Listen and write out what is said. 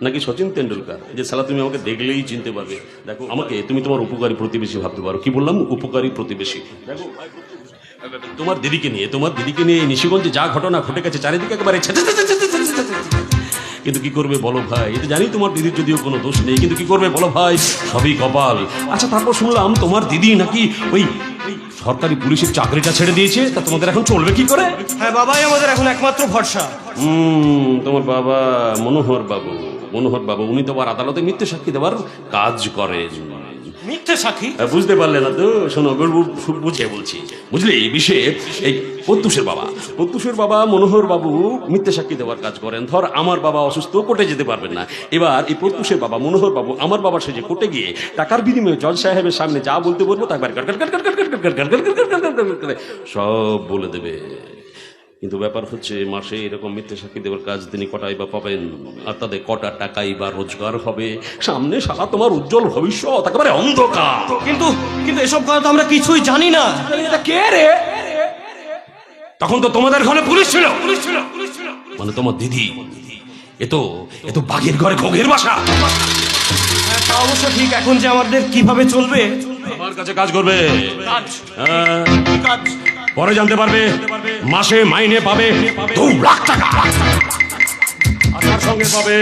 নাকি সচিন তেন্ডুলকার? যে সালা তুমি আমাকে দেখলেই চিনতে পারবে। দেখো আমাকে তুমি তোমার উপকারী প্রতিবেশী ভাবতে পারো। কি বললাম? উপকারী প্রতিবেশী। দেখো তোমার দিদিকে নিয়ে এই নিশিগঞ্জে যা ঘটনা ঘটে গেছে চারিদিকে একেবারে কিন্তু কি করবে বলো ভাই? এটা জানি তোমার দিদির যদিও কোনো দোষ নেই, কিন্তু কি করবে বলো ভাই? সবই কপাল। আচ্ছা তারপর শুনলাম তোমার দিদি নাকি ওই সরকারি পুলিশের চাকরিটা ছেড়ে দিয়েছে। তা তোমাদের এখন চলবে কি করে? হ্যাঁ, বাবাই আমাদের এখন একমাত্র ভরসা। তোমার বাবা মনোহর বাবু উনি তো আবার আদালতে মিথ্যে সাক্ষী দেওয়ার কাজ করেন। মিথ্যে সাক্ষী? বুঝতে পারলে না তো? শোনো বুঝিয়ে বলছি, বুঝলি? বিষয়ে এই প্রত্যুষের বাবা মনোহর বাবু মিথ্যে সাক্ষী দেওয়ার কাজ করেন। ধর আমার বাবা অসুস্থ, কোর্টে যেতে পারবেন না। এবার এই প্রত্যুষের বাবা মনোহর বাবু আমার বাবার সাথে কোর্টে গিয়ে টাকার বিনিময়ে জজ সাহেবের সামনে যা বলতে বলবো তা সব বলে দেবে। কিন্তু ব্যাপার হচ্ছে মাসে এরকম মিথ্যে সাক্ষী দেওয়ার কাজ তিনি কটাই বা পাবেন, আর তাদের কটা টাকাই বা রোজগার হবে? সামনে সারা তোমার উজ্জ্বল ভবিষ্যৎ একেবারে অন্ধকার। কিন্তু কিন্তু এসব কথা তো আমরা কিছুই জানি না। কে রে? তখন তো তোমাদের ঘরে পুলিশ ছিল। মানে তোমার দিদি এ তো বাঘের ঘরে ঘোঘের বাসা। হ্যাঁ, তা অবশ্য ঠিক। এখন যে আমাদের কিভাবে চলবে? আমার কাছে কাজ করবে। কাজ? কাজ পরে জানতে পারবে। মাসে মাইনে পাবে 2 লাখ টাকা। আর তার সঙ্গে পাবে